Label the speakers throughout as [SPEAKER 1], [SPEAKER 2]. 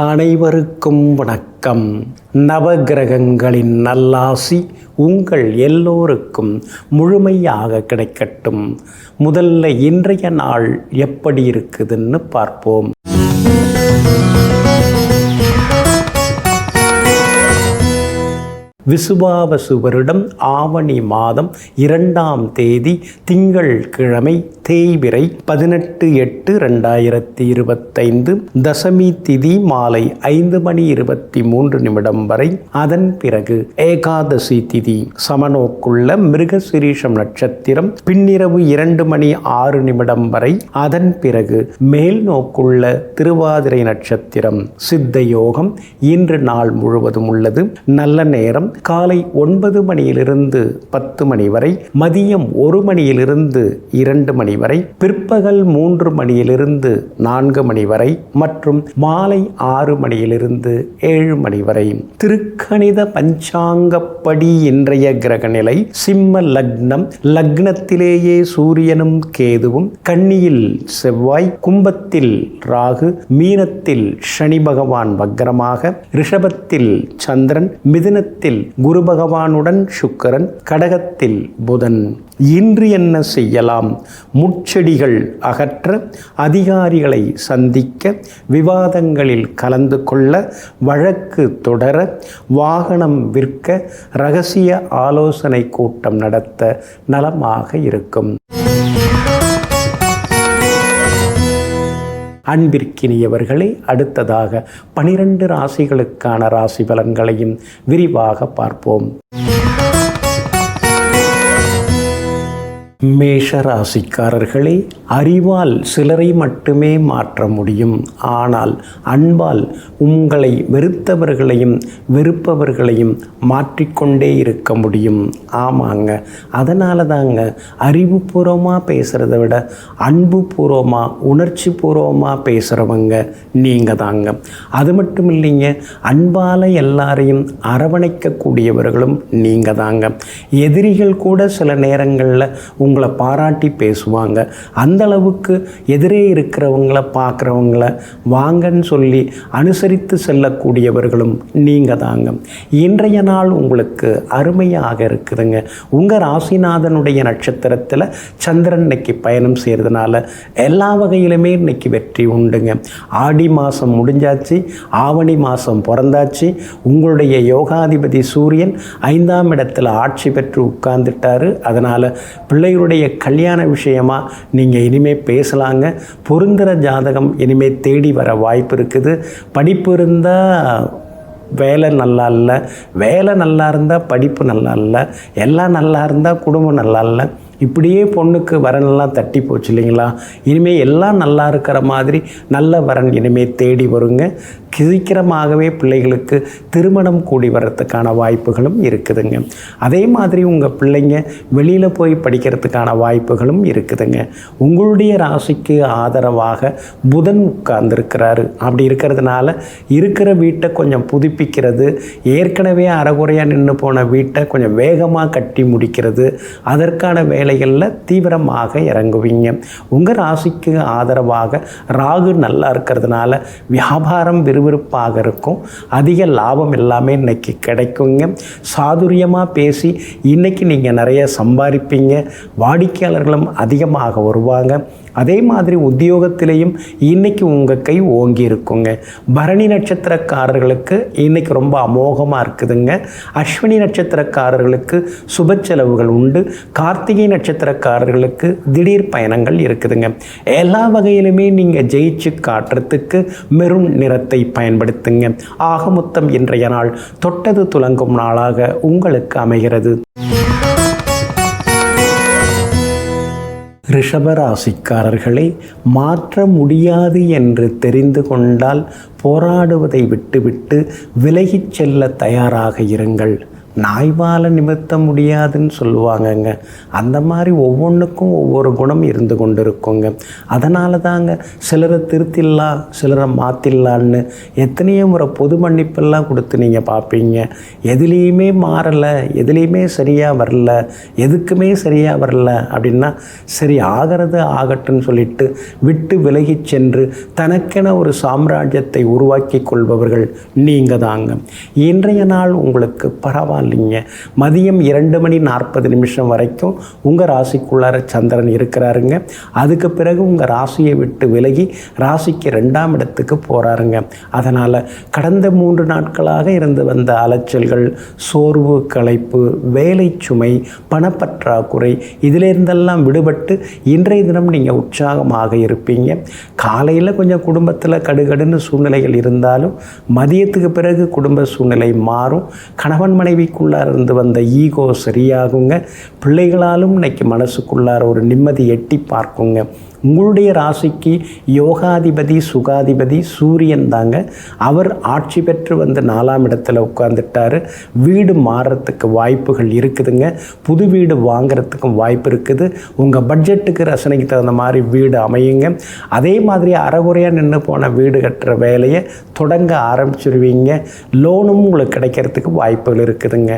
[SPEAKER 1] அனைவருக்கும் வணக்கம். நவகிரகங்களின் நல்லாசி உங்கள் எல்லோருக்கும் முழுமையாக கிடைக்கட்டும். முதல்ல இன்றைய நாள் எப்படி இருக்குதுன்னு பார்ப்போம். விசுவாவசு வருடம் ஆவணி மாதம் 2ஆம் தேதி திங்கள் கிழமை தேய்பிறை 18/8/2025 தசமி திதி மாலை 5:23 வரை. அதன் பிறகு ஏகாதசி திதி சமநோக்குள்ள மிருகசிரீஷம் நட்சத்திரம் பின்னிரவு 2:06 வரை. அதன் பிறகு மேல் நோக்குள்ள திருவாதிரை நட்சத்திரம். சித்த யோகம் இன்று நாள் முழுவதும் உள்ளது. நல்ல நேரம் காலை 9 மணியிலிருந்து 10 மணி வரை, மதியம் 1 மணியிலிருந்து 2 மணி வரை, பிற்பகல் 3 மணியிலிருந்து 4 மணி வரை மற்றும் மாலை 6 மணியிலிருந்து 7 மணி வரை. திருக்கணித பஞ்சாங்கப்படி இன்றைய கிரக நிலை சிம்ம லக்னம். லக்னத்திலேயே சூரியனும் கேதுவும், கன்னியில் செவ்வாய், கும்பத்தில் ராகு, மீனத்தில் சனி பகவான் வக்ரமாக, ரிஷபத்தில் சந்திரன், மிதுனத்தில் குரு பகவானுடன் சுக்கிரன், கடகத்தில் புதன். இன்று என்ன செய்யலாம்? முட்செடிகள் அகற்ற, அதிகாரிகளை சந்திக்க, விவாதங்களில் கலந்து கொள்ள, வழக்கு தொடர, வாகனம் விற்க, இரகசிய ஆலோசனை கூட்டம் நடத்த நலமாக இருக்கும். அன்பிற்கினியவர்களே, அடுத்ததாக 12 ராசிகளுக்கான ராசி பலன்களையும் விரிவாக பார்ப்போம். மேஷ ராசிக்காரர்களே, அறிவால் சிலரை மட்டுமே மாற்ற முடியும். ஆனால் அன்பால் உங்களை வெறுத்தவர்களையும் வெறுப்பவர்களையும் மாற்றிக்கொண்டே இருக்க முடியும். ஆமாங்க, அதனால தாங்க அறிவுபூர்வமாக பேசுகிறத விட அன்பு பூர்வமாக உணர்ச்சி பூர்வமாக பேசுகிறவங்க நீங்கள் தாங்க. அது மட்டும் இல்லைங்க, அன்பால் எல்லாரையும் அரவணைக்கக்கூடியவர்களும் நீங்கள் தாங்க. எதிரிகள் கூட சில நேரங்களில் உங்களை பாராட்டி பேசுவாங்க. அந்த அளவுக்கு எதிரே இருக்கிறவங்கள பார்க்குறவங்கள வாங்கன்னு சொல்லி அனுசரித்து செல்லக்கூடியவர்களும் நீங்கள் தாங்க. இன்றைய நாள் உங்களுக்கு அருமையாக இருக்குதுங்க. உங்கள் ராசிநாதனுடைய நட்சத்திரத்தில் சந்திரன் இன்னைக்கு பயணம் செய்கிறதுனால எல்லா வகையிலுமே இன்னைக்கு வெற்றி உண்டுங்க. ஆடி மாதம் முடிஞ்சாச்சு, ஆவணி மாதம் பிறந்தாச்சு. உங்களுடைய யோகாதிபதி சூரியன் 5ஆம் இடத்துல ஆட்சி பெற்று உட்கார்ந்துட்டாரு. அதனால் பிள்ளைகளுடைய கல்யாண விஷயமா நீங்கள் இனிமேல் பேசலாங்க. பொருந்துகிற ஜாதகம் இனிமேல் தேடி வர வாய்ப்பு இருக்குது. படிப்பு இருந்தால் வேலை நல்லா இல்லை, வேலை நல்லா இருந்தால் படிப்பு நல்லா இல்லை, எல்லாம் நல்லா இருந்தால் குடும்பம் நல்லா இல்லை. இப்படியே பொண்ணுக்கு வரனெல்லாம் தட்டி போச்சு இல்லைங்களா? இனிமேல் எல்லாம் நல்லா இருக்கிற மாதிரி நல்ல வரன் இனிமேல் தேடி வருங்க. சீக்கிரமாகவே பிள்ளைகளுக்கு திருமணம் கூடி வர்றதுக்கான வாய்ப்புகளும் இருக்குதுங்க. அதே மாதிரி உங்கள் பிள்ளைங்க வெளியில் போய் படிக்கிறதுக்கான வாய்ப்புகளும் இருக்குதுங்க. உங்களுடைய ராசிக்கு ஆதரவாக புதன் உட்கார்ந்துருக்கிறாரு. அப்படி இருக்கிறதுனால இருக்கிற வீட்டை கொஞ்சம் புதுப்பிக்கிறது, ஏற்கனவே அறகுறையாக நின்று போன வீட்டை கொஞ்சம் வேகமாக கட்டி முடிக்கிறது, அதற்கான வேலைகளில் தீவிரமாக இறங்குவீங்க. உங்கள் ராசிக்கு ஆதரவாக ராகு நல்லா இருக்கிறதுனால வியாபாரம் விறுவிறுப்பாக இருக்கும். அதிக லாபம் எல்லாமே இன்னைக்கு கிடைக்குங்க. சாதுரியமாக பேசி இன்னைக்கு நீங்கள் நிறைய சம்பாதிப்பீங்க. வாடிக்கையாளர்களும் அதிகமாக வருவாங்க. அதே மாதிரி உத்தியோகத்திலையும் இன்னைக்கு உங்கள் கை ஓங்கி இருக்குங்க. பரணி நட்சத்திரக்காரர்களுக்கு இன்னைக்கு ரொம்ப அமோகமாக இருக்குதுங்க. அஸ்வினி நட்சத்திரக்காரர்களுக்கு சுப செலவுகள் உண்டு. கார்த்திகை நட்சத்திரக்காரர்களுக்கு திடீர் பயணங்கள் இருக்குதுங்க. எல்லா வகையிலுமே நீங்கள் ஜெயிச்சு காட்டுறதுக்கு மெரூன் நிறத்தை பயன்படுத்துங்க. ஆக மொத்தம் இன்றைய நாள் தொட்டது துலங்கும் நாளாக உங்களுக்கு அமைகிறது. ரிஷபராசிக்காரர்களே, மாற்ற முடியாது என்று தெரிந்து கொண்டால் போராடுவதை விட்டுவிட்டு விலகிச் செல்ல தயாராக இருங்கள். நாய்வால நிமிர்த்த முடியாதுன்னு சொல்லுவாங்கங்க. அந்த மாதிரி ஒவ்வொன்றுக்கும் ஒவ்வொரு குணம் இருந்து கொண்டு இருக்குங்க. அதனால தாங்க சிலரை திருத்திடலாம், சிலரை மாற்றிடலான்னு எத்தனையோ முறை பொது மன்னிப்பெல்லாம் கொடுத்து நீங்கள் பார்ப்பீங்க. எதுலேயுமே மாறலை, எதுலேயுமே சரியாக வரல, எதுக்குமே சரியாக வரல அப்படின்னா சரி ஆகிறது ஆகட்டும்னு சொல்லிட்டு விட்டு விலகி சென்று தனக்கென ஒரு சாம்ராஜ்யத்தை உருவாக்கி கொள்பவர்கள் நீங்கள் தாங்க. இன்றைய நாள் உங்களுக்கு பரவாயில்லைங்க. மதியம் 2:40 வரைக்கும் உங்கள் ராசிக்குள்ளார சந்திரன் இருக்கிறாருங்க. அதுக்கு பிறகு உங்கள் ராசியை விட்டு விலகி ராசிக்கு 2ஆம் இடத்துக்கு போகிறாருங்க. அதனால் கடந்த 3 நாட்களாக இருந்து வந்த அலைச்சல்கள், சோர்வு, களைப்பு, வேலை சுமை, பணப்பற்றாக்குறை இதிலிருந்தெல்லாம் விடுபட்டு இன்றைய தினம் நீங்கள் உற்சாகமாக இருப்பீங்க. காலையில் கொஞ்சம் குடும்பத்தில் கடுகடுன்னு சூழ்நிலைகள் இருந்தாலும் மதியத்துக்கு பிறகு குடும்ப சூழ்நிலை மாறும். கணவன் மனைவிக்குள்ளார இருந்து வந்த ஈகோ சரியாகுங்க. பிள்ளைகளாலும் இன்னைக்கு மனசுக்குள்ளார ஒரு நிம்மதி எட்டி பார்க்குங்க. உங்களுடைய ராசிக்கு யோகாதிபதி சுகாதிபதி சூரியன் தாங்க. அவர் ஆட்சி பெற்று வந்து 4ஆம் இடத்துல உட்கார்ந்துட்டார். வீடு மாறுறதுக்கு வாய்ப்புகள் இருக்குதுங்க. புது வீடு வாங்கிறதுக்கும் வாய்ப்பு இருக்குது. உங்கள் பட்ஜெட்டுக்கு ரசனைக்கு தகுந்த மாதிரி வீடு அமையுங்க. அதே மாதிரி அறகுறையாக நின்று போன வீடு கட்டுற வேலையை தொடங்க ஆரம்பிச்சிருவீங்க. லோனும் உங்களுக்கு கிடைக்கிறதுக்கு வாய்ப்புகள் இருக்குதுங்க.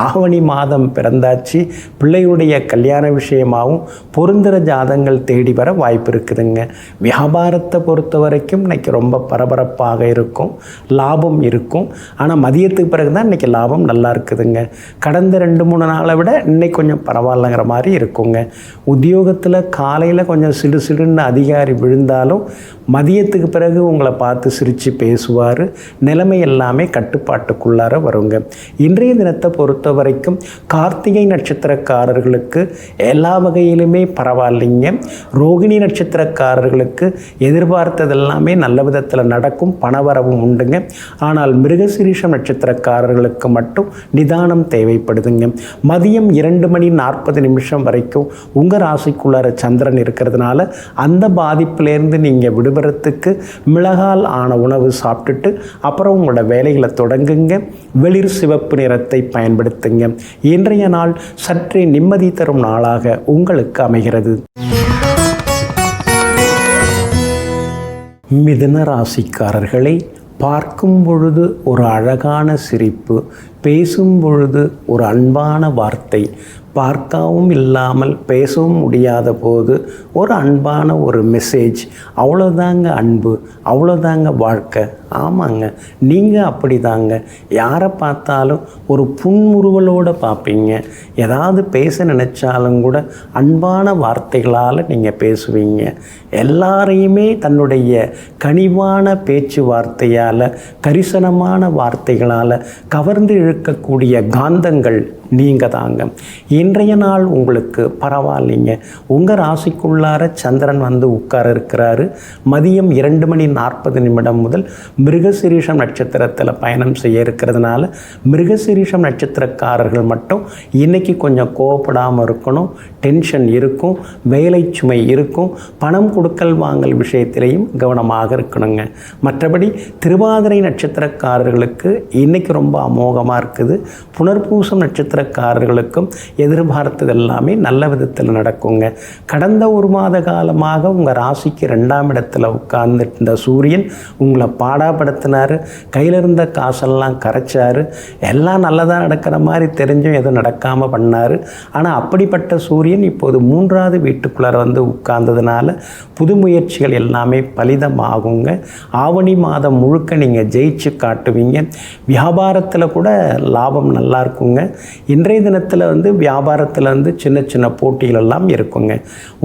[SPEAKER 1] ஆவணி மாதம் பிறந்தாச்சு. பிள்ளையுடைய கல்யாண விஷயமாகவும் பொருந்திர ஜாதங்கள் தேடி வர வாய்ப்பு இருக்குதுங்க. வியாபாரத்தை பொறுத்த வரைக்கும் இன்னைக்கு ரொம்ப பரபரப்பாக இருக்கும், லாபம் இருக்கும். ஆனால் மதியத்துக்கு பிறகு தான் இன்றைக்கி லாபம் நல்லா இருக்குதுங்க. கடந்த 2-3 நாளை விட இன்னைக்கு கொஞ்சம் பரவாயில்லைங்கிற மாதிரி இருக்குங்க. உத்தியோகத்தில் காலையில் கொஞ்சம் சிடு சிடுன்னு அதிகாரி விழுந்தாலும் மதியத்துக்கு பிறகு உங்களை பார்த்து சிரித்து பேசுவார். நிலைமை எல்லாமே கட்டுப்பாட்டுக்குள்ளார வருங்க. இன்றைய தினத்தை பொறுத்த வரைக்கும் கார்த்திகை நட்சத்திரக்காரர்களுக்கு எல்லா வகையிலுமே பரவாயில்லைங்க. ரோகிணி நட்சத்திரக்காரர்களுக்கு எதிர்பார்த்ததெல்லாமே நல்ல விதத்தில் நடக்கும், பணவரவும் உண்டுங்க. ஆனால் மிருகசீரிஷம் நட்சத்திரக்காரர்களுக்கு மட்டும் நிதானம் தேவைப்படுதுங்க. மதியம் 2:40 வரைக்கும் உங்கள் ராசிக்குள்ளார சந்திரன் இருக்கிறதுனால அந்த பாதிப்பிலேருந்து நீங்கள் விடுபடுறதுக்கு மிளகால் ஆன உணவு சாப்பிட்டுட்டு அப்புறம் உங்களோட வேலைகளை தொடங்குங்க. வெளிர் சிவப்பு நிறத்தை பயன்படுத்துங்க. இன்றைய நாள் சற்றே நிம்மதி தரும் நாளாக உங்களுக்கு அமைகிறது. மிதுன ராசிக்காரர்களை பார்க்கும் பொழுது ஒரு அழகான சிரிப்பு, பேசும் பொழுது ஒரு அன்பான வார்த்தை, பார்க்கவும் இல்லாமல் பேசவும் முடியாத போது ஒரு அன்பான ஒரு மெசேஜ், அவ்வளோதாங்க அன்பு, அவ்வளோதாங்க வாழ்க்கை. ஆமாங்க, நீங்கள் அப்படி தாங்க. யாரை பார்த்தாலும் ஒரு புன்முறுவலோடு பார்ப்பீங்க. ஏதாவது பேச நினச்சாலும் கூட அன்பான வார்த்தைகளால் நீங்கள் பேசுவீங்க. எல்லாரையுமே தன்னுடைய கனிவான பேச்சுவார்த்தையால், கரிசனமான வார்த்தைகளால் கவர்ந்து இழுக்கக்கூடிய காந்தங்கள் நீங்கள் தாங்க. இன்றைய நாள் உங்களுக்கு பரவாயில்லைங்க. உங்கள் ராசிக்குள்ளார சந்திரன் வந்து உட்கார இருக்கிறாரு. மதியம் 2:40 முதல் மிருகசீரிஷம் நட்சத்திரத்தில் பயணம் செய்ய இருக்கிறதுனால மிருகசீரிஷம் நட்சத்திரக்காரர்கள் மட்டும் இன்றைக்கி கொஞ்சம் கோவப்படாமல் இருக்கணும். டென்ஷன் இருக்கும், வேலை சுமை இருக்கும், பணம் கொடுக்கல் வாங்கல் விஷயத்திலையும் கவனமாக இருக்கணுங்க. மற்றபடி திருவாதிரை நட்சத்திரக்காரர்களுக்கு இன்றைக்கி ரொம்ப அமோகமாக இருக்குது. புனர்பூசம் நட்சத்திரக்காரர்களுக்கும் எதிர்பார்த்தது எல்லாமே நல்ல விதத்தில் நடக்குங்க. கடந்த 1 மாத காலமாக உங்கள் ராசிக்கு 2ஆம் இடத்துல உட்கார்ந்துட்டு இருந்த சூரியன் உங்களை பாடாப்படுத்தினார். கையில் இருந்த காசெல்லாம் கரைச்சார். எல்லாம் நல்லதாக நடக்கிற மாதிரி தெரிஞ்சும் எதுவும் நடக்காமல் பண்ணார். ஆனால் அப்படிப்பட்ட சூரியன் இப்போது 3ஆவது வீட்டுக்குள்ளார வந்து உட்கார்ந்ததுனால புது முயற்சிகள் எல்லாமே பலிதமாகுங்க. ஆவணி மாதம் முழுக்க நீங்கள் ஜெயிச்சு காட்டுவீங்க. வியாபாரத்தில் கூட லாபம் நல்லா இருக்குங்க. இன்றைய தினத்தில் வந்து வியாபாரத்தில் வந்து சின்ன சின்ன போட்டிகள் எல்லாம் இருக்குங்க.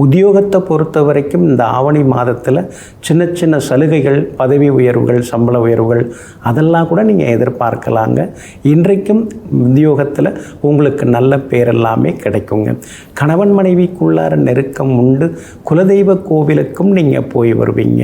[SPEAKER 1] உத்தியோகத்தை பொறுத்த வரைக்கும் இந்த ஆவணி மாதத்தில் சின்ன சின்ன சலுகைகள், பதவி உயர்வுகள், சம்பள உயர்வுகள் அதெல்லாம் கூட நீங்கள் எதிர்பார்க்கலாங்க. இன்றைக்கும் உத்தியோகத்தில் உங்களுக்கு நல்ல பேர் எல்லாமே கிடைக்குங்க. கணவன் மனைவிக்குள்ளார நெருக்கம் உண்டு. குலதெய்வ கோவிலுக்கும் நீங்கள் போய் வருவீங்க.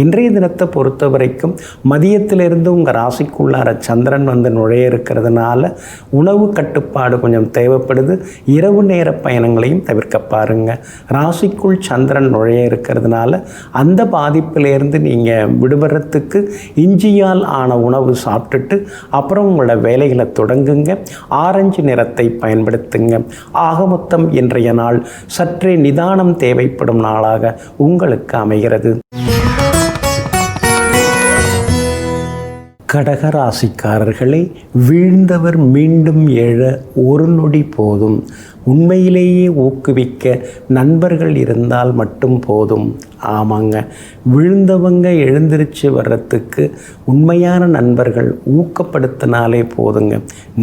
[SPEAKER 1] இன்றைய தினத்தை பொறுத்த வரைக்கும் மதியத்திலிருந்து உங்கள் ராசிக்குள்ளார சந்திரன் வந்து நுழைய இருக்கிறதுனால உணவு கட்டுப்பாடு கட்டுப்பாடு கொஞ்சம் தேவைப்படுது. இரவு நேர பயணங்களையும் தவிர்க்க பாருங்கள். ராசிக்குள் சந்திரன் நுழைய இருக்கிறதுனால அந்த பாதிப்பிலேருந்து நீங்கள் விடுபடுறதுக்கு இஞ்சியால் ஆன உணவு சாப்பிட்டுட்டு அப்புறம் உங்களோட வேலைகளை தொடங்குங்க. ஆரஞ்சு நிறத்தை பயன்படுத்துங்க. ஆக மொத்தம் இன்றைய நாள் சற்றே நிதானம் தேவைப்படும் நாளாக உங்களுக்கு அமைகிறது. கடகராசிக்காரர்களே, வீழ்ந்தவர் மீண்டும் எழ ஒரு நொடி போதும். உண்மையிலேயே ஊக்குவிக்க நண்பர்கள் இருந்தால் மட்டும் போதும். ஆமாங்க, விழுந்தவங்க எழுந்திருச்சு வர்றதுக்கு உண்மையான நண்பர்கள் ஊக்கப்படுத்தினாலே போதுங்க.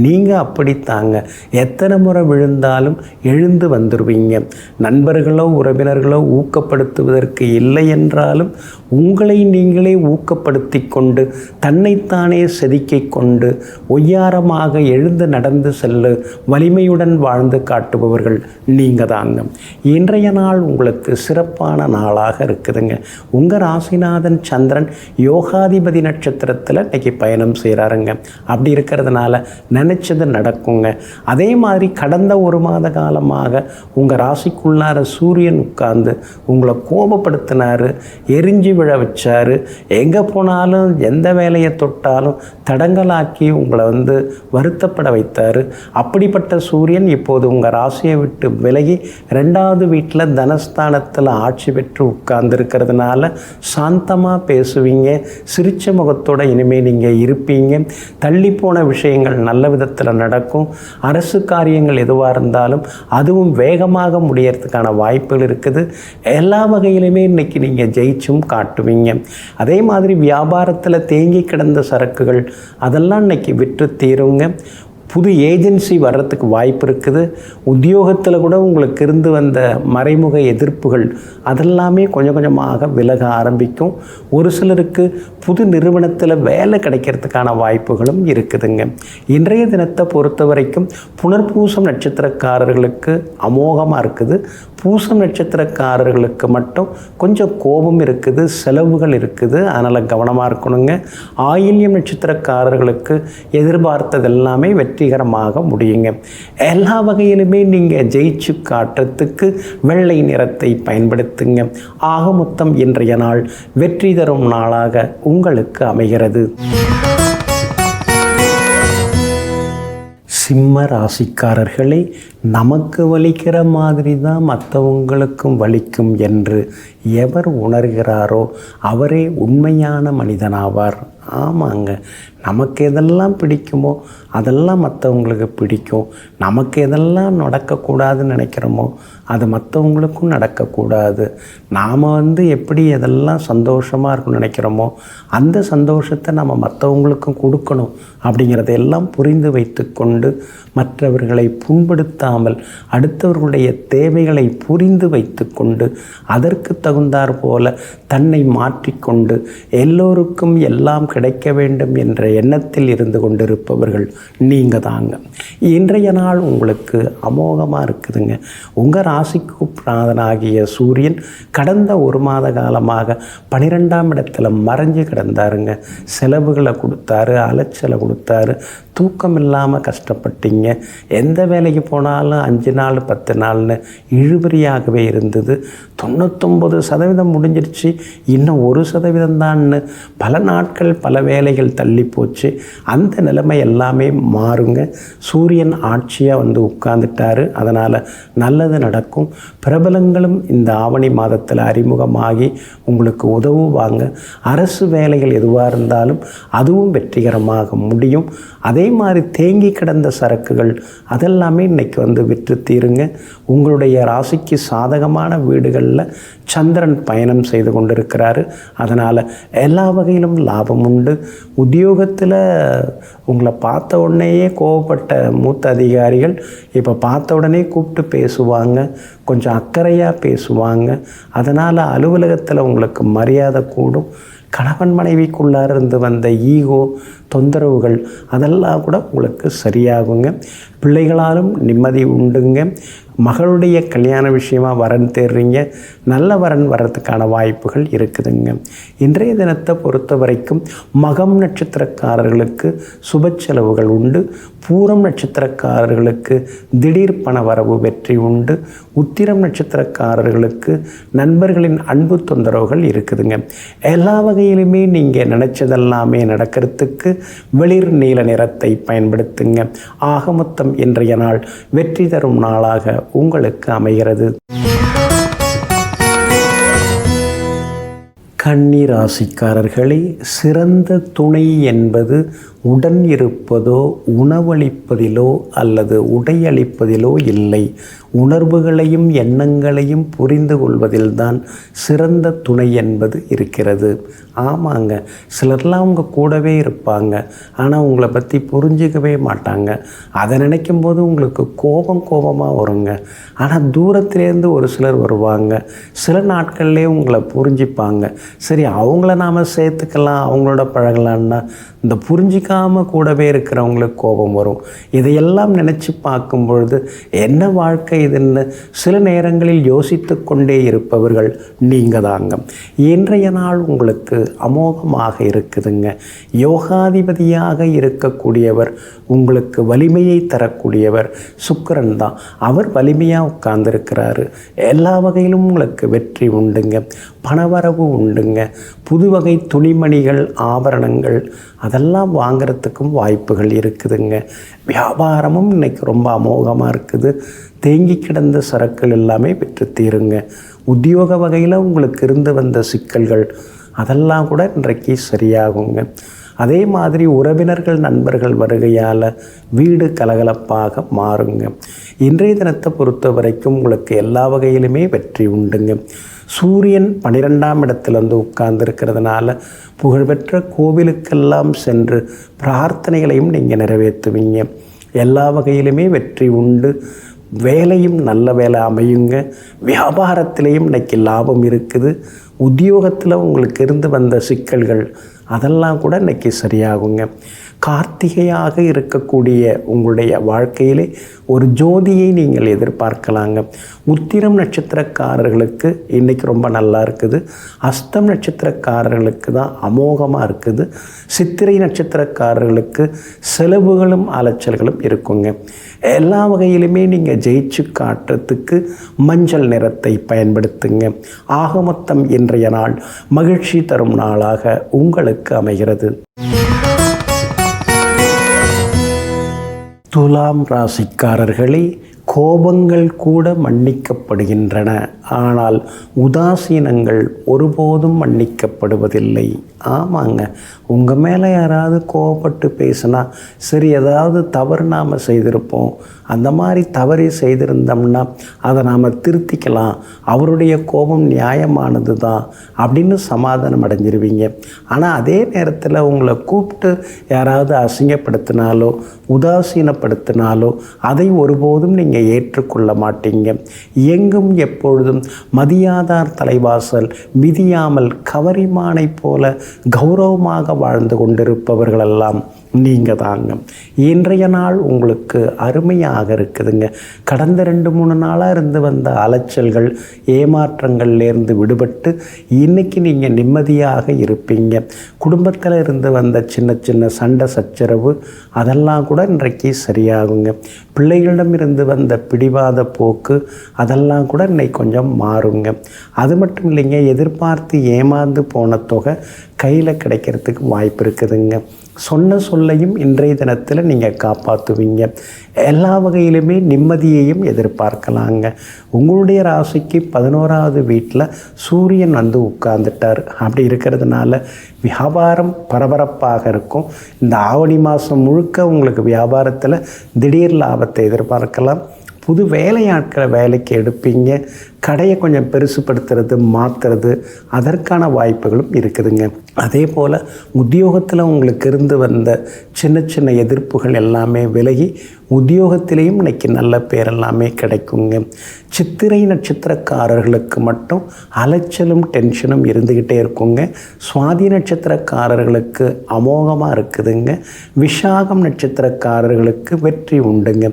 [SPEAKER 1] நீங்கள் அப்படித்தாங்க, எத்தனை முறை விழுந்தாலும் எழுந்து வந்துடுவீங்க. நண்பர்களோ உறவினர்களோ ஊக்கப்படுத்துவதற்கு இல்லை என்றாலும் உங்களை நீங்களே ஊக்கப்படுத்தி கொண்டு தன்னைத்தானே செதுக்கிக் கொண்டு ஒய்யாரமாக எழுந்து நடந்து செல்ல வலிமையுடன் வாழ்ந்து காட்டுபவர்கள் நீங்கள் தாங்க. இன்றைய நாள் உங்களுக்கு சிறப்பான நாளாக இருக்குதுங்க. உங்கள் ராசிநாதன் சந்திரன் யோகாதிபதி நட்சத்திரத்தில் இன்றைக்கி பயணம் செய்கிறாருங்க. அப்படி இருக்கிறதுனால நினச்சது நடக்குங்க. அதே மாதிரி கடந்த ஒரு மாத காலமாக உங்கள் ராசிக்குள்ளார சூரியன் உட்கார்ந்து உங்களை கோபப்படுத்தினார், எரிஞ்சு விழ வச்சார். எங்கே போனாலும் எந்த வேலையை தொட்டாலும் தடங்கலாக்கி உங்களை வருத்தப்பட வைத்தார். அப்படிப்பட்ட சூரியன் இப்போது உங்கள் ராசியை விட்டு விலகி 2வது வீட்டில் தனஸ்தானத்தில் ஆட்சி பெற்று உட்கார்ந்துருக்கிறதுனால சாந்தமாக பேசுவீங்க. சிரிச்ச முகத்தோடு இனிமேல் நீங்கள் இருப்பீங்க. தள்ளிப்போன விஷயங்கள் நல்ல விதத்தில் நடக்கும். அரசு காரியங்கள் எதுவாக இருந்தாலும் அதுவும் வேகமாக முடியறதுக்கான வாய்ப்புகள் இருக்குது. எல்லா வகையிலுமே இன்றைக்கி நீங்கள் ஜெயிச்சும் காட்டுவீங்க. அதே மாதிரி வியாபாரத்தில் தேங்கி கிடந்த சரக்குகள் அதெல்லாம் இன்றைக்கி விற்று தீருங்க. புது ஏஜென்சி வர்றதுக்கு வாய்ப்பு இருக்குது. உத்தியோகத்தில் கூட உங்களுக்கு இருந்து வந்த மறைமுக எதிர்ப்புகள் அதெல்லாமே கொஞ்சம் கொஞ்சமாக விலக ஆரம்பிக்கும். ஒரு சிலருக்கு புது நிறுவனத்தில் வேலை கிடைக்கிறதுக்கான வாய்ப்புகளும் இருக்குதுங்க. இன்றைய தினத்தை பொறுத்த வரைக்கும் புனர்பூசம் நட்சத்திரக்காரர்களுக்கு அமோகமாக இருக்குது. பூசம் நட்சத்திரக்காரர்களுக்கு மட்டும் கொஞ்சம் கோபம் இருக்குது, செலவுகள் இருக்குது. அதனால் கவனமாக இருக்கணுங்க. ஆயில்யம் நட்சத்திரக்காரர்களுக்கு எதிர்பார்த்தது எல்லாமே வெற்றிகரமாக முடியுங்க. எல்லா வகையிலுமே நீங்கள் ஜெயிச்சு காட்டுறதுக்கு வெள்ளை நிறத்தை பயன்படுத்துங்க. ஆக மொத்தம் இன்றைய நாள் வெற்றி தரும் நாளாக உங்களுக்கு அமைகிறது. சிம்ம ராசிக்காரர்களே, நமக்கு வலிக்கிற மாதிரி தான் மற்றவங்களுக்கும் வலிக்கும் என்று எவர் உணர்கிறாரோ அவரே உண்மையான மனிதனாவார். ஆமாங்க, நமக்கு எதெல்லாம் பிடிக்குமோ அதெல்லாம் மற்றவங்களுக்கு பிடிக்கும். நமக்கு எதெல்லாம் நடக்கக்கூடாதுன்னு நினைக்கிறோமோ அது மற்றவங்களுக்கும் நடக்கக்கூடாது. நாம் எப்படி எதெல்லாம் சந்தோஷமாக இருக்குன்னு நினைக்கிறோமோ அந்த சந்தோஷத்தை நம்ம மற்றவங்களுக்கும் கொடுக்கணும் அப்படிங்கிறதையெல்லாம் புரிந்து வைத்து கொண்டு மற்றவர்களை புண்படுத்தாமல் அடுத்தவர்களுடைய தேவைகளை புரிந்து வைத்து கொண்டு அதற்கு தகுந்தாற் போல தன்னை மாற்றிக்கொண்டு எல்லோருக்கும் எல்லாம் கிடைக்க வேண்டும் என்ற எண்ணத்தில் இருந்து கொண்டிருப்பவர்கள் நீங்கள் தாங்க. இன்றைய நாள் உங்களுக்கு அமோகமாக இருக்குதுங்க. உங்கள் ராசிக்கு பிராதனாகிய சூரியன் கடந்த ஒரு மாத காலமாக 12ஆம் இடத்துல மறைஞ்சு கிடந்தாருங்க. செலவுகளை கொடுத்தாரு, அலைச்சலை கொடுத்தாரு, தூக்கம் இல்லாமல் கஷ்டப்பட்டீங்க. எந்த வேலைக்கு போனாலும் 5 நாள் 10 நாள்னு இழுபறியாகவே இருந்தது. 99% முடிஞ்சிருச்சு, இன்னும் 1% தான்னு பல நாட்கள் பல வேலைகள் தள்ளி போச்சு. அந்த நிலைமை எல்லாமே மாறுங்க. சூரியன் ஆட்சியாக உட்கார்ந்துட்டாரு. அதனால் நல்லது நடக்கும். பிரபலங்களும் இந்த ஆவணி மாதத்தில் அறிமுகமாகி உங்களுக்கு உதவுவாங்க. அரசு வேலைகள் எதுவாக இருந்தாலும் அதுவும் வெற்றிகரமாக முடியும். அதே மாதிரி தேங்கி கிடந்த சரக்குகள் அதெல்லாமே இன்றைக்கி விற்று தீருங்க. உங்களுடைய ராசிக்கு சாதகமான வீடுகளில் சந்திரன் பயணம் செய்து கொண்டிருக்கிறாரு. அதனால் எல்லா வகையிலும் லாபம் உண்டு. உத்தியோகத்தில் உங்களை பார்த்த உடனேயே கோவப்பட்ட மூத்த அதிகாரிகள் இப்போ பார்த்த உடனே கூப்பிட்டு பேசுவாங்க, கொஞ்சம் அக்கறையாக பேசுவாங்க. அதனால் அலுவலகத்தில் உங்களுக்கு மரியாதை கூடும். கணவன் மனைவிக்குள்ளார இருந்து வந்த ஈகோ தொந்தரவுகள் அதெல்லாம் கூட உங்களுக்கு சரியாகுங்க. பிள்ளைகளாலும் நிம்மதி உண்டுங்க. மகளுடைய கல்யாண விஷயமாக வரன் தேடுறீங்க, நல்ல வரன் வர்றதுக்கான வாய்ப்புகள் இருக்குதுங்க. இன்றைய தினத்தை பொறுத்த வரைக்கும் மகம் நட்சத்திரக்காரர்களுக்கு சுப செலவுகள் உண்டு. பூரம் நட்சத்திரக்காரர்களுக்கு திடீர் பண வரவு வெற்றி உண்டு. உத்திரம் நட்சத்திரக்காரர்களுக்கு நண்பர்களின் அன்பு தொந்தரவுகள் இருக்குதுங்க. எல்லா வகையிலுமே நீங்கள் நினச்சதெல்லாமே நடக்கிறதுக்கு வெளிர் நீல நிறத்தை பயன்படுத்துங்க. ஆக மொத்தம் இன்றைய நாள் வெற்றி தரும் நாளாக உங்களுக்கு அமைகிறது. கன்னி ராசிக்காரர்களே, சிறந்த துணை என்பது உடன் இருப்பதோ உணவளிப்பதிலோ அல்லது உடையளிப்பதிலோ இல்லை, உணர்வுகளையும் எண்ணங்களையும் புரிந்து கொள்வதில்தான் சிறந்த துணை என்பது இருக்கிறது. ஆமாங்க, சிலர்லாம் உங்கள் கூடவே இருப்பாங்க, ஆனால் உங்களை பற்றி புரிஞ்சிக்கவே மாட்டாங்க. அதை நினைக்கும் போது உங்களுக்கு கோபமாக வருங்க. ஆனால் தூரத்திலேருந்து ஒரு சிலர் வருவாங்க, சில நாட்கள்லேயே உங்களை புரிஞ்சிப்பாங்க. சரி, அவங்கள நாம் சேர்த்துக்கலாம், அவங்களோட பழகலான்னா இந்த புரிஞ்சிக்காமல் கூடவே இருக்கிறவங்களுக்கு கோபம் வரும். இதையெல்லாம் நினச்சி பார்க்கும் பொழுது என்ன வாழ்க்கை இதுன்னு சில நேரங்களில் யோசித்து கொண்டே இருப்பவர்கள் நீங்கள் தாங்க. இன்றைய நாள் உங்களுக்கு அமோகமாக இருக்குதுங்க. யோகாதிபதியாக இருக்கக்கூடியவர், உங்களுக்கு வலிமையை தரக்கூடியவர் சுக்கிரன் தான். அவர் வலிமையாக உட்கார்ந்துருக்கிறாரு. எல்லா வகையிலும் உங்களுக்கு வெற்றி உண்டுங்க, பணவரவு உண்டுங்க. புது வகை துணிமணிகள், ஆபரணங்கள் அதெல்லாம் வாங்கிறதுக்கும் வாய்ப்புகள் இருக்குதுங்க. வியாபாரமும் இன்றைக்கி ரொம்ப அமோகமாக இருக்குது. தேங்கி கிடந்த சரக்குகள் எல்லாமே விற்று தீருங்க. உத்தியோக வகையில் உங்களுக்கு இருந்து வந்த சிக்கல்கள் அதெல்லாம் கூட இன்றைக்கு சரியாகுங்க. அதே மாதிரி உறவினர்கள், நண்பர்கள் வருகையால் வீடு கலகலப்பாக மாறுங்க. இன்றைய தினத்தை பொறுத்த வரைக்கும் உங்களுக்கு எல்லா வகையிலுமே வெற்றி உண்டுங்க. சூரியன் 12ஆம் இடத்துல வந்து உட்கார்ந்துருக்கிறதுனால புகழ்பெற்ற கோவிலுக்கெல்லாம் சென்று பிரார்த்தனைகளையும் நீங்கள் நிறைவேற்றுவீங்க. எல்லா வகையிலுமே வெற்றி உண்டு. வேலையும் நல்ல வேலை அமையுங்க. வியாபாரத்திலையும் இன்றைக்கி லாபம் இருக்குது. உத்தியோகத்தில் உங்களுக்கு இருந்து வந்த சிக்கல்கள் அதெல்லாம் கூட இன்றைக்கி சரியாகுங்க. கார்த்திகையாக இருக்கக்கூடிய உங்களுடைய வாழ்க்கையிலே ஒரு ஜோதியை நீங்கள் எதிர்பார்க்கலாங்க. உத்திரம் நட்சத்திரக்காரர்களுக்கு இன்றைக்கி ரொம்ப நல்லா இருக்குது. அஸ்தம் நட்சத்திரக்காரர்களுக்கு தான் அமோகமாக இருக்குது. சித்திரை நட்சத்திரக்காரர்களுக்கு செலவுகளும் அலைச்சல்களும் இருக்குங்க. எல்லா வகையிலுமே நீங்கள் ஜெயிச்சு காட்டுறதுக்கு மஞ்சள் நிறத்தை பயன்படுத்துங்க. ஆக மொத்தம் இன்றைய நாள் மகிழ்ச்சி தரும் நாளாக உங்களுக்கு அமைகிறது. துலாம் ராசிக்காரர்களே, கோபங்கள் கூட மன்னிக்கப்படுகின்றன, ஆனால் உதாசீனங்கள் ஒருபோதும் மன்னிக்கப்படுவதில்லை. ஆமாங்க, உங்கள் மேலே யாராவது கோபப்பட்டு பேசினா சரி, ஏதாவது தவறு நாம் செய்திருப்போம், அந்த மாதிரி தவறி செய்திருந்தோம்னா அதை நாம் திருத்திக்கலாம், அவருடைய கோபம் நியாயமானது தான் அப்படின்னு சமாதானம் அடைஞ்சிருவீங்க. ஆனால் அதே நேரத்தில் உங்களை கூப்பிட்டு யாராவது அசிங்கப்படுத்தினாலோ உதாசீனப்படுத்தினாலோ அதை ஒருபோதும் நீங்கள் ஏற்றுக்கொள்ள மாட்டீங்க. எங்கும் எப்பொழுதும் மதியாதார் தலைவாசல் மிதியாமல் கவரிமானை போல கௌரவமாக வாழ்ந்து கொண்டிருப்பவர்களெல்லாம் நீங்கள் தாங்க. இன்றைய நாள் உங்களுக்கு அருமையாக இருக்குதுங்க. கடந்த 2-3 நாளாக இருந்து வந்த அலைச்சல்கள், ஏமாற்றங்கள்லேருந்து விடுபட்டு இன்றைக்கி நீங்கள் நிம்மதியாக இருப்பீங்க. குடும்பத்தில் இருந்து வந்த சின்ன சின்ன சண்டை சச்சரவு அதெல்லாம் கூட இன்றைக்கு சரியாகுங்க. பிள்ளைகளிடமிருந்து வந்த பிடிவாத போக்கு அதெல்லாம் கூட இன்னைக்கு கொஞ்சம் மாறுங்க. அது மட்டும் இல்லைங்க, எதிர்பார்த்து ஏமாந்து போன தொகை கையில் கிடைக்கிறதுக்கு வாய்ப்பு இருக்குதுங்க. சொன்ன சொல்லையும் இன்றைய தினத்தில் நீங்கள் காப்பாற்றுவீங்க. எல்லா வகையிலுமே நிம்மதியையும் எதிர்பார்க்கலாங்க. உங்களுடைய ராசிக்கு 11வது வீட்டில் சூரியன் வந்து உட்கார்ந்துட்டார். அப்படி இருக்கிறதுனால வியாபாரம் பரபரப்பாக இருக்கும். இந்த ஆவணி மாதம் முழுக்க உங்களுக்கு வியாபாரத்தில் திடீர் லாபத்தை எதிர்பார்க்கலாம். புது வேலையாட்களை வேலைக்கு எடுப்பீங்க. கடையை கொஞ்சம் பெருசுப்படுத்துறது, மாற்றுறது, அதற்கான வாய்ப்புகளும் இருக்குதுங்க. அதே போல் உத்தியோகத்தில் உங்களுக்கு இருந்து வந்த சின்ன சின்ன எதிர்ப்புகள் எல்லாமே விலகி உத்தியோகத்திலையும் இன்றைக்கி நல்ல பேர் எல்லாமே கிடைக்குங்க. சித்திரை நட்சத்திரக்காரர்களுக்கு மட்டும் அலைச்சலும் டென்ஷனும் இருந்துக்கிட்டே இருக்குங்க. சுவாதி நட்சத்திரக்காரர்களுக்கு அமோகமாக இருக்குதுங்க. விஷாகம் நட்சத்திரக்காரர்களுக்கு வெற்றி உண்டுங்க.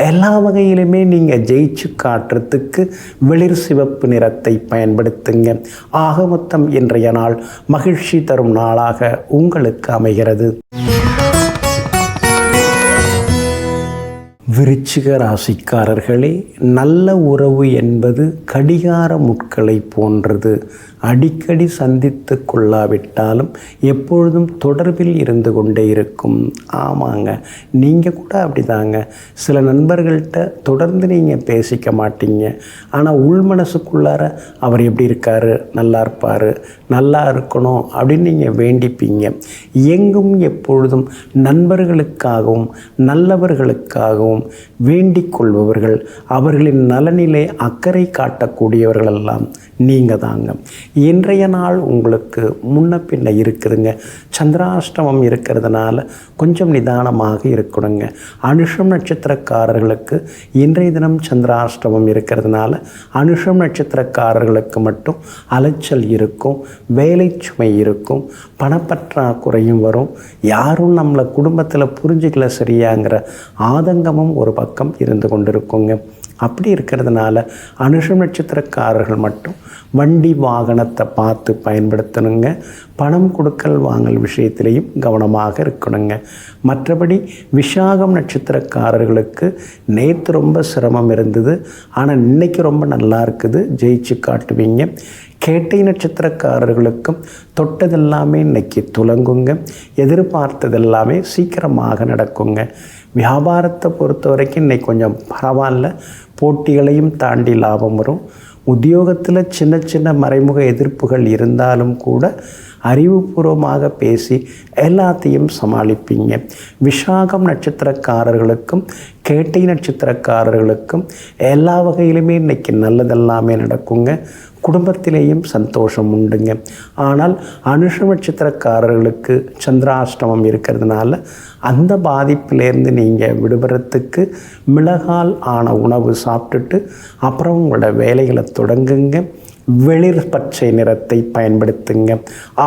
[SPEAKER 1] எல்லா வகையிலுமே நீங்கள் ஜெயிச்சு காட்டுறதுக்கு வெளிர் சிவப்பு நிறத்தை பயன்படுத்துங்க. ஆக மொத்தம் இன்றைய நாள் மகிழ்ச்சி தரும் நாளாக உங்களுக்கு அமைகிறது. விருச்சிக ராசிக்காரர்களே, நல்ல உறவு என்பது கடிகார முட்களை போன்றது. அடிக்கடி சந்தித்து கொள்ளாவிட்டாலும் எப்பொழுதும் தொடர்பில் இருந்து கொண்டே இருக்கும். ஆமாங்க, நீங்கள் கூட அப்படிதாங்க. சில நண்பர்கள்ட்ட தொடர்ந்து நீங்கள் பேசிக்க மாட்டீங்க, ஆனால் உள் மனசுக்குள்ளார அவர் எப்படி இருக்கார், நல்லா இருப்பார், நல்லா இருக்கணும் அப்படின்னு நீங்கள் வேண்டிப்பீங்க. எங்கும் எப்பொழுதும் நண்பர்களுக்காகவும் நல்லவர்களுக்காகவும் வேண்டிக் கொள்பவர்கள், அவர்களின் நலனிலே அக்கறை காட்டக்கூடியவர்களெல்லாம் நீங்கள் தாங்க. இன்றைய நாள் உங்களுக்கு முன்ன பின்ன இருக்குதுங்க. சந்திராஷ்டமம் இருக்கிறதுனால கொஞ்சம் நிதானமாக இருக்கணுங்க. அனுஷம் நட்சத்திரக்காரர்களுக்கு இன்றைய தினம் சந்திராஷ்டமம் இருக்கிறதுனால அனுஷம் நட்சத்திரக்காரர்களுக்கு மட்டும் அலைச்சல் இருக்கும், வேலை சுமை இருக்கும், பணப்பற்றாக்குறையும் வரும். யாரும் நம்மளை குடும்பத்தில் புரிஞ்சுக்கல சரியாங்கிற ஆதங்கமும் ஒரு பக்கம் இருந்து கொண்டிருக்குங்க. அப்படி இருக்கிறதுனால அனுஷம் நட்சத்திரக்காரர்கள் மட்டும் வண்டி வாகனத்தை பார்த்து பயன்படுத்தணுங்க. பணம் கொடுக்கல் வாங்கல் விஷயத்திலையும் கவனமாக இருக்கணுங்க. மற்றபடி விஷாகம் நட்சத்திரக்காரர்களுக்கு நேற்று ரொம்ப சிரமம் இருந்தது, ஆனால் இன்றைக்கி ரொம்ப நல்லா இருக்குது, ஜெயிச்சு காட்டுவீங்க. கேட்டை நட்சத்திரக்காரர்களுக்கும் தொட்டதெல்லாமே இன்றைக்கி துலங்குங்க. எதிர்பார்த்ததெல்லாமே சீக்கிரமாக நடக்குங்க. வியாபாரத்தை பொறுத்த வரைக்கும் இன்றைக்கி கொஞ்சம் பரவாயில்ல, போட்டிகளையும் தாண்டி லாபம் வரும். உத்தியோகத்தில் சின்ன சின்ன மறைமுக எதிர்ப்புகள் இருந்தாலும் கூட அறிவுபூர்வமாக பேசி எல்லாத்தையும் சமாளிப்பீங்க. விஷாகம் நட்சத்திரக்காரர்களுக்கும் கேட்டை நட்சத்திரக்காரர்களுக்கும் எல்லா வகையிலுமே இன்றைக்கி நல்லதெல்லாமே நடக்குங்க. குடும்பத்திலேயும் சந்தோஷம் உண்டுங்க. ஆனால் அனுஷ நட்சத்திரக்காரர்களுக்கு சந்திராஷ்டமம் இருக்கிறதுனால அந்த பாதிப்பிலேருந்து நீங்கள் விடுபடுறதுக்கு மிளகால் ஆன உணவு சாப்பிட்டுட்டு அப்புறம் உங்களோட வேலைகளை தொடங்குங்க. வெளிர் பச்சை நிறத்தை பயன்படுத்துங்க.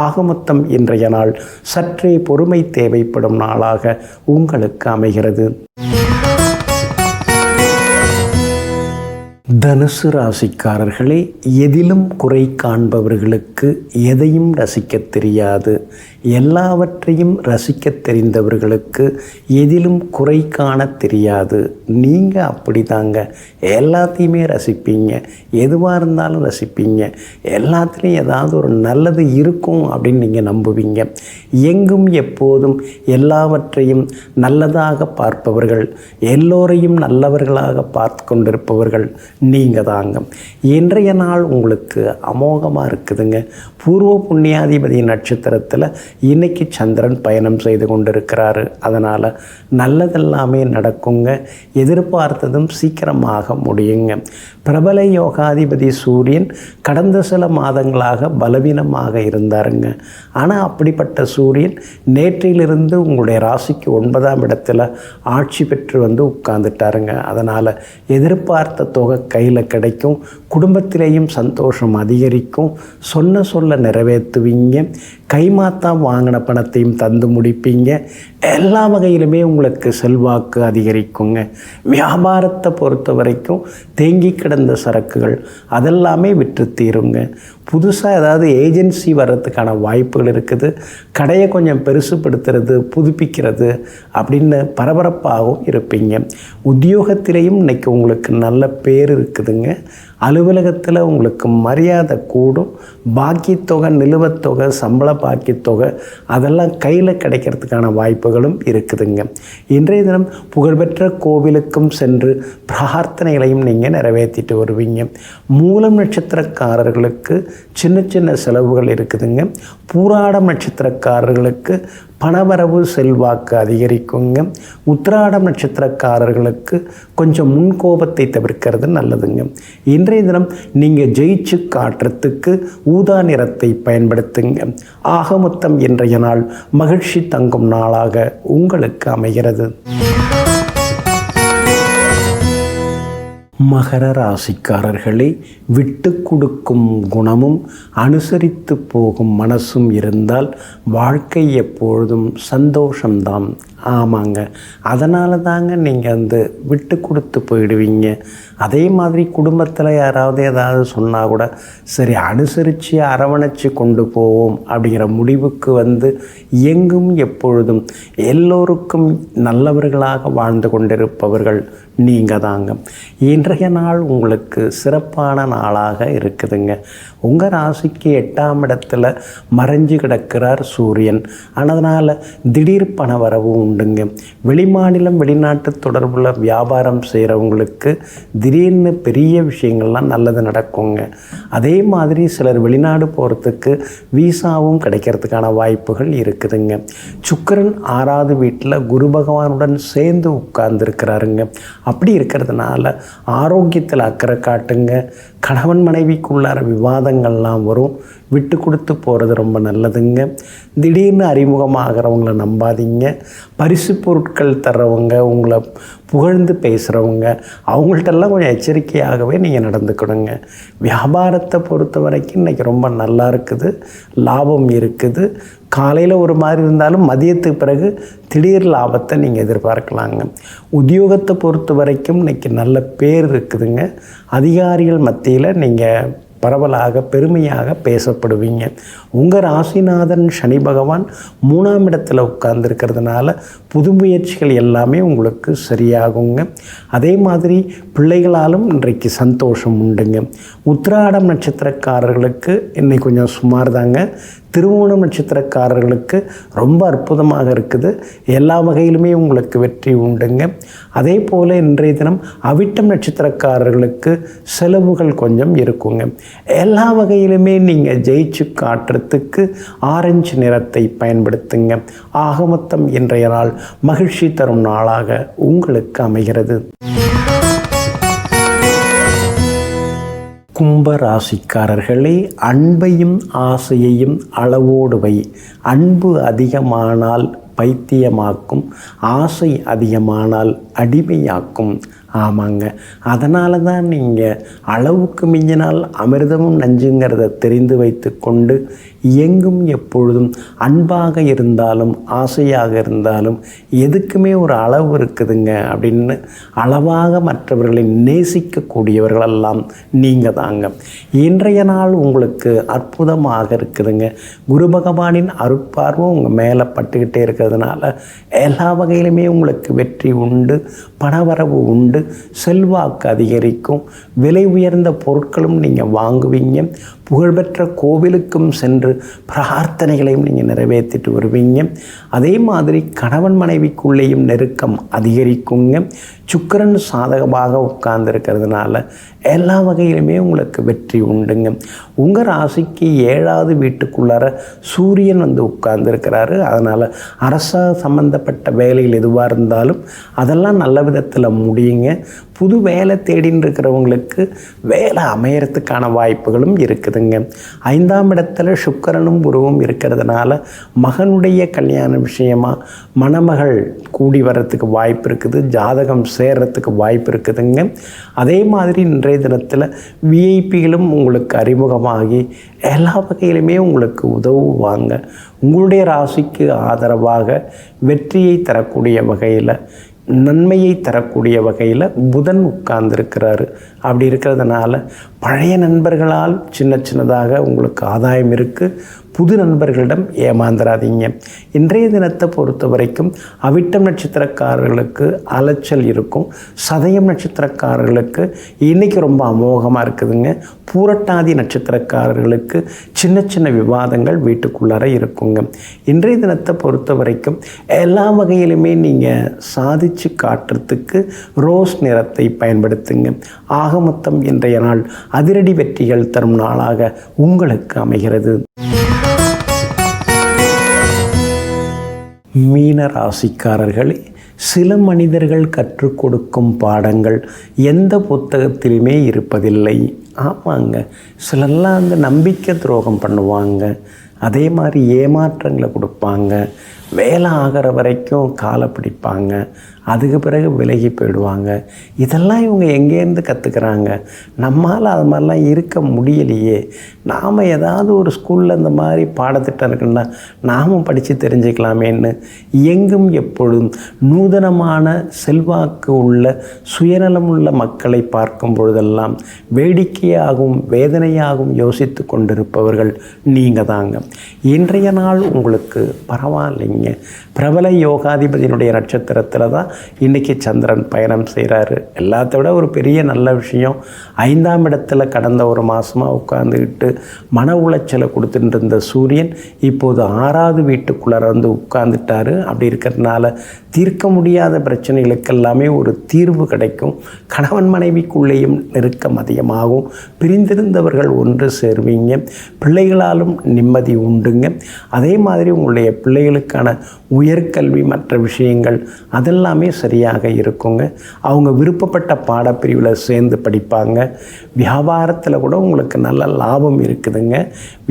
[SPEAKER 1] ஆக மொத்தம் இன்றைய நாள் சற்றே பொறுமை தேவைப்படும் நாளாக உங்களுக்கு அமைகிறது. தனுசு ராசிக்காரர்களே, எதிலும் குறை காண்பவர்களுக்கு எதையும் ரசிக்க தெரியாது. எல்லாவற்றையும் ரசிக்க தெரிந்தவர்களுக்கு எதிலும் குறை காண தெரியாது. நீங்கள் அப்படி தாங்க, எல்லாத்தையுமே ரசிப்பீங்க, எதுவாக இருந்தாலும் ரசிப்பீங்க, எல்லாத்துலேயும் ஏதாவது ஒரு நல்லது இருக்கும் அப்படின்னு நீங்கள் நம்புவீங்க. எங்கும் எப்போதும் எல்லாவற்றையும் நல்லதாக பார்ப்பவர்கள், எல்லோரையும் நல்லவர்களாக பார்த்து கொண்டிருப்பவர்கள் நீங்கள் தாங்க. இன்றைய நாள் உங்களுக்கு அமோகமாக இருக்குதுங்க. பூர்வ புண்ணியாதிபதி நட்சத்திரத்தில் இன்னைக்கு சந்திரன் பயணம் செய்து கொண்டிருக்கிறாரு. அதனால் நல்லதெல்லாமே நடக்குங்க. எதிர்பார்த்ததும் சீக்கிரமாக முடியுங்க. பிரபல யோகாதிபதி சூரியன் கடந்த சில மாதங்களாக பலவீனமாக இருந்தாருங்க. ஆனால் அப்படிப்பட்ட சூரியன் நேற்றிலிருந்து உங்களுடைய ராசிக்கு 9ஆம் இடத்துல ஆட்சி பெற்று வந்து உட்கார்ந்துட்டாருங்க. அதனால் எதிர்பார்த்த தொகை கையில் கிடைக்கும். குடும்பத்திலேயும் சந்தோஷம் அதிகரிக்கும். சொல்ல நிறைவேற்றுவீங்க. கைமாத்தா வாங்கின பணத்தையும் தந்து முடிப்பீங்க. எல்லா வகையிலுமே உங்களுக்கு செல்வாக்கு அதிகரிக்குங்க. வியாபாரத்தை பொறுத்த வரைக்கும் தேங்கி கிடந்த சரக்குகள் அதெல்லாமே விற்று தீருங்க. புதுசாக ஏதாவது ஏஜென்சி வர்றதுக்கான வாய்ப்புகள் இருக்குது. கடையை கொஞ்சம் பெருசுப்படுத்துறது, புதுப்பிக்கிறது அப்படின்னு பரபரப்பாகவும் இருப்பீங்க. உத்தியோகத்திலேயும் இன்றைக்கி உங்களுக்கு நல்ல பேர் இருக்குதுங்க. அலுவலகத்தில் உங்களுக்கு மரியாதை கூடும். பாக்கித்தொகை, நிலுவத்தொகை, சம்பள பாக்கித்தொகை அதெல்லாம் கையில் கிடைக்கிறதுக்கான வாய்ப்புகளும் இருக்குதுங்க. இன்றைய தினம் புகழ்பெற்ற கோவிலுக்கும் சென்று பிரார்த்தனைகளையும் நீங்கள் நிறைவேற்றிட்டு வருவீங்க. மூலம் நட்சத்திரக்காரர்களுக்கு சின்ன சின்ன செலவுகள் இருக்குதுங்க. பூராடம் நட்சத்திரக்காரர்களுக்கு பணவரவு செல்வாக்கு அதிகரிக்குங்க. உத்திராடம் நட்சத்திரக்காரர்களுக்கு கொஞ்சம் முன்கோபத்தை தவிர்க்கிறது நல்லதுங்க. இன்றைய தினம் நீங்கள் ஜெயிச்சு காட்டுறதுக்கு ஊதா நிறத்தை பயன்படுத்துங்க. ஆக மொத்தம் இன்றைய நாள் மகிழ்ச்சி தங்கும் நாளாக உங்களுக்கு அமைகிறது. மகர ராசிக்காரர்களே, விட்டு கொடுக்கும் குணமும் அனுசரித்து போகும் மனசும் இருந்தால் வாழ்க்கை எப்பொழுதும் சந்தோஷம்தான். ஆமாங்க, அதனால தாங்க நீங்கள் விட்டு கொடுத்து போயிடுவீங்க. அதே மாதிரி குடும்பத்தில் யாராவது ஏதாவது சொன்னால் கூட சரி அனுசரித்து அரவணைச்சு கொண்டு போவோம் அப்படிங்கிற முடிவுக்கு எங்கும் எப்பொழுதும் எல்லோருக்கும் நல்லவர்களாக வாழ்ந்து கொண்டிருப்பவர்கள் நீங்கள் தாங்க. இன்றைய நாள் உங்களுக்கு சிறப்பான நாளாக இருக்குதுங்க. உங்கள் ராசிக்கு 8ஆம் இடத்துல மறைஞ்சு கிடக்கிறார் சூரியன். அதனால் திடீர் பண வரவு உண்டுங்க. வெளிமாநிலம் வெளிநாட்டு தொடர்புள்ள வியாபாரம் செய்கிறவங்களுக்கு திடீர்னு பெரிய விஷயங்கள்லாம் நல்லது நடக்குங்க. அதே மாதிரி சிலர் வெளிநாடு போகிறதுக்கு வீசாவும் கிடைக்கிறதுக்கான வாய்ப்புகள் இருக்குதுங்க. சுக்கிரன் 6வது வீட்டில் குரு பகவானுடன் சேர்ந்து உட்கார்ந்துருக்கிறாருங்க. அப்படி இருக்கிறதுனால ஆரோக்கியத்தில் அக்கறை காட்டுங்க. கணவன் மனைவிக்குள்ளார விவாதங்கள்லாம் வரும். விட்டு கொடுத்து போகிறது ரொம்ப நல்லதுங்க. திடீர்னு அறிமுகமாகிறவங்கள நம்பாதீங்க. பரிசு பொருட்கள் தர்றவங்க, உங்களை புகழ்ந்து பேசுகிறவங்க, அவங்கள்ட்டெல்லாம் கொஞ்சம் எச்சரிக்கையாகவே நீங்கள் நடந்துக்கணுங்க. வியாபாரத்தை பொறுத்த வரைக்கும் இன்றைக்கி ரொம்ப நல்லா இருக்குது, லாபம் இருக்குது. காலையில் ஒரு மாதிரி இருந்தாலும் மதியத்துக்கு பிறகு திடீர் லாபத்தை நீங்கள் எதிர்பார்க்கலாங்க. உத்தியோகத்தை பொறுத்த வரைக்கும் இன்றைக்கி நல்ல பேர் இருக்குதுங்க. அதிகாரிகள் மத்தியில் நீங்கள் பரவலாக பெருமையாக பேசப்படுவீங்க. உங்கள் ராசிநாதன் சனி பகவான் 3ஆம் இடத்துல உட்கார்ந்துருக்கிறதுனால புது முயற்சிகள் எல்லாமே உங்களுக்கு சரியாகுங்க. அதே மாதிரி பிள்ளைகளாலும் இன்றைக்கு சந்தோஷம் உண்டுங்க. உத்திராடம் நட்சத்திரக்காரர்களுக்கு இன்னைக்கு கொஞ்சம் சுமார் தாங்க. திருவோணம் நட்சத்திரக்காரர்களுக்கு ரொம்ப அற்புதமாக இருக்குது. எல்லா வகையிலுமே உங்களுக்கு வெற்றி உண்டுங்க. அதே போல் இன்றைய தினம் அவிட்டம் நட்சத்திரக்காரர்களுக்கு செலவுகள் கொஞ்சம் இருக்குங்க. எல்லா வகையிலுமே நீங்கள் ஜெயிச்சு காட்டுறதுக்கு ஆரஞ்சு நிறத்தை பயன்படுத்துங்க. ஆக மொத்தம் இன்றைய நாள் மகிழ்ச்சி தரும் நாளாக உங்களுக்கு அமைகிறது. கும்ப ராசிக்காரர்களே, அன்பையும் ஆசையையும் அளவோடு வை. அன்பு அதிகமானால் பைத்தியமாக்கும், ஆசை அதிகமானால் அடிமையாக்கும். ஆமாங்க, அதனால தான் நீங்கள் அளவுக்கு மிஞ்சினால் அமிர்தமும் நஞ்சுங்கிறத தெரிந்து வைத்து கொண்டு எங்கும் எப்பொழுதும் அன்பாக இருந்தாலும் ஆசையாக இருந்தாலும் எதுக்குமே ஒரு அளவு இருக்குதுங்க அப்படின்னு அளவாக மற்றவர்களை நேசிக்கக்கூடியவர்களெல்லாம் நீங்கள் தாங்க. இன்றைய நாள் உங்களுக்கு அற்புதமாக இருக்குதுங்க. குரு பகவானின் அருட்பார்வை உங்கள் மேலே பட்டுக்கிட்டே இருக்கிறதுனால எல்லா வகையிலுமே உங்களுக்கு வெற்றி உண்டு, பணவரவு உண்டு, செல்வாக்கு அதிகரிக்கும். விலை உயர்ந்த பொருட்களும் நீங்கள் வாங்குவீங்க. புகழ்பெற்ற கோவிலுக்கும் சென்று பிரார்த்தனைகளையும் நீங்கள் நிறைவேற்றிட்டு வருவீங்க. அதே மாதிரி கணவன் மனைவிக்குள்ளேயும் நெருக்கம் அதிகரிக்குங்க. சுக்கிரன் சாதகமாக உட்கார்ந்துருக்கிறதுனால எல்லா வகையிலுமே உங்களுக்கு வெற்றி உண்டுங்க. உங்கள் ராசிக்கு 7வது வீட்டுக்குள்ளார சூரியன் உட்கார்ந்துருக்கிறாரு. அதனால் அரச சம்பந்தப்பட்ட வேலைகள் எதுவாக இருந்தாலும் அதெல்லாம் நல்ல விதத்தில் முடியுங்க. புது வேலை தேடின்னு இருக்கிறவங்களுக்கு வேலை அமையறதுக்கான வாய்ப்புகளும் இருக்குதுங்க. 5ஆம் இடத்துல சுக்கிரனும் குருவும் இருக்கிறதுனால மகனுடைய கல்யாண விஷயமாக மணமகள் கூடி வர்றதுக்கு வாய்ப்பு இருக்குது. ஜாதகம் சேர்றதுக்கு வாய்ப்பு இருக்குதுங்க. அதே மாதிரி இன்றைய தினத்தில் விஐபிகளும் உங்களுக்கு அறிமுகமாகி எல்லா வகையிலுமே உங்களுக்கு உதவுவாங்க. உங்களுடைய ராசிக்கு ஆதரவாக வெற்றியை தரக்கூடிய வகையில், நன்மையை தரக்கூடிய வகையில் புதன் உட்கார்ந்துருக்கிறாரு. அப்படி இருக்கிறதுனால பழைய நண்பர்களால் சின்னதாக உங்களுக்கு ஆதாயம் இருக்குது. புது நண்பர்களிடம் ஏமாந்துடாதீங்க. இன்றைய தினத்தை பொறுத்த வரைக்கும் அவிட்டம் நட்சத்திரக்காரர்களுக்கு அலைச்சல் இருக்கும். சதயம் நட்சத்திரக்காரர்களுக்கு இன்றைக்கி ரொம்ப அமோகமாக இருக்குதுங்க. பூரட்டாதி நட்சத்திரக்காரர்களுக்கு சின்ன விவாதங்கள் வீட்டுக்குள்ளார இருக்குங்க. இன்றைய தினத்தை பொறுத்த வரைக்கும் எல்லா வகையிலுமே நீங்கள் சாதித்து காட்டுறதுக்கு ரோஸ் நிறத்தை பயன்படுத்துங்க. ஆக மொத்தம் இன்றைய நாள் அதிரடி வெற்றிகள் தரும் நாளாக உங்களுக்கு அமைகிறது. மீன ராசிக்காரர்களே, சில மனிதர்கள் கற்றுக் கொடுக்கும் பாடங்கள் எந்த புத்தகத்திலுமே இருப்பதில்லை. ஆமாங்க, சிலர்லாம் அந்த நம்பிக்கை துரோகம் பண்ணுவாங்க, அதே மாதிரி ஏமாற்றங்களை கொடுப்பாங்க, வேலை ஆகிற வரைக்கும் காலை பிடிப்பாங்க, அதுக்கு பிறகு விலகி போயிடுவாங்க. இதெல்லாம் இவங்க எங்கேருந்து கற்றுக்கிறாங்க? நம்மால் அது மாதிரிலாம் இருக்க முடியலையே. நாம் ஏதாவது ஒரு ஸ்கூலில் இந்த மாதிரி பாடத்திட்டம் இருக்குன்னா நாமும் படித்து தெரிஞ்சுக்கலாமேன்னு எங்கும் எப்பொழுதும் நூதனமான செல்வாக்கு உள்ள சுயநலமுள்ள மக்களை பார்க்கும் பொழுதெல்லாம் வேடிக்கையாகவும் வேதனையாகவும் யோசித்து கொண்டிருப்பவர்கள் நீங்கள் தாங்க. இன்றைய நாள் உங்களுக்கு பரவாயில்லைங்க. பிரபல யோகாதிபதியினுடைய நட்சத்திரத்தில் தான் இன்றைக்கி சந்திரன் பயணம் செய்கிறாரு. எல்லாத்த விட ஒரு பெரிய நல்ல விஷயம், 5ஆம் இடத்துல கடந்த ஒரு மாதமாக உட்கார்ந்துக்கிட்டு மன உளைச்சலை கொடுத்துட்டு இருந்த சூரியன் இப்போது 6வது வீட்டுக்குள்ளே வந்து உட்கார்ந்துட்டாரு. அப்படி இருக்கிறதுனால தீர்க்க முடியாத பிரச்சனைகளுக்கெல்லாமே ஒரு தீர்வு கிடைக்கும். கணவன் மனைவிக்குள்ளேயும் நெருக்கம் அதிகமாகும். பிரிந்திருந்தவர்கள் ஒன்று சேருவீங்க. பிள்ளைகளாலும் நிம்மதி உண்டுங்க. அதே மாதிரி உங்களுடைய பிள்ளைகளுக்கான உயர்கல்வி மற்ற விஷயங்கள் அதெல்லாமே சரியாக இருக்குங்க. அவங்க விருப்பப்பட்ட பாடப்பிரிவில் சேர்ந்து படிப்பாங்க. வியாபாரத்தில் கூட உங்களுக்கு நல்ல லாபம் இருக்குதுங்க.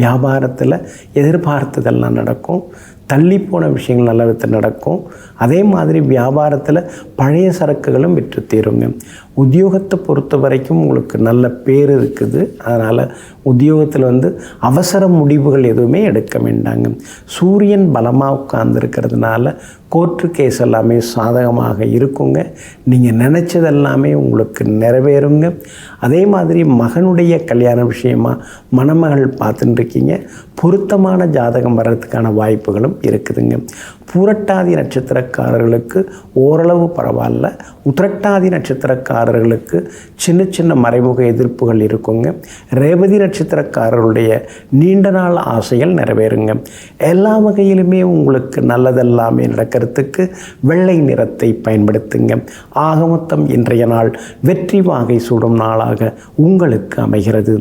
[SPEAKER 1] வியாபாரத்தில் எதிர்பார்த்ததெல்லாம் நடக்கும். தள்ளி போன விஷயங்கள் நல்ல விதத்தில் நடக்கும். அதே மாதிரி வியாபாரத்தில் பழைய சரக்குகளும் விற்று தீருங்க. உத்தியோகத்தை பொறுத்த வரைக்கும் உங்களுக்கு நல்ல பேர் இருக்குது. அதனால் உத்தியோகத்தில் அவசர முடிவுகள் எதுவுமே எடுக்க வேண்டாங்க. சூரியன் பலமாக உட்கார்ந்துருக்கிறதுனால கோர்ட்டு கேஸ் எல்லாமே சாதகமாக இருக்குங்க. நீங்கள் நினச்சதெல்லாமே உங்களுக்கு நிறைவேறுங்க. அதே மாதிரி மகனுடைய கல்யாண விஷயமாக மணமகள் பார்த்துட்டுருக்கீங்க. பொருத்தமான ஜாதகம் வர்றதுக்கான வாய்ப்புகளும் இருக்குதுங்க. பூரட்டாதி நட்சத்திரக்காரர்களுக்கு ஓரளவு பரவாயில்ல. உத்திரட்டாதி நட்சத்திரக்காரர்களுக்கு சின்ன சின்ன மறைமுக எதிர்ப்புகள் இருக்குங்க. ரேவதி நட்சத்திரக்காரர்களுடைய நீண்ட நாள் ஆசைகள் நிறைவேறுங்க. எல்லா வகையிலுமே உங்களுக்கு நல்லதெல்லாமே நடக்கிறதுக்கு வெள்ளை நிறத்தை பயன்படுத்துங்க. ஆக மொத்தம் இன்றைய நாள் வெற்றி வாகை சூடும் நாளாக உங்களுக்கு அமைகிறது.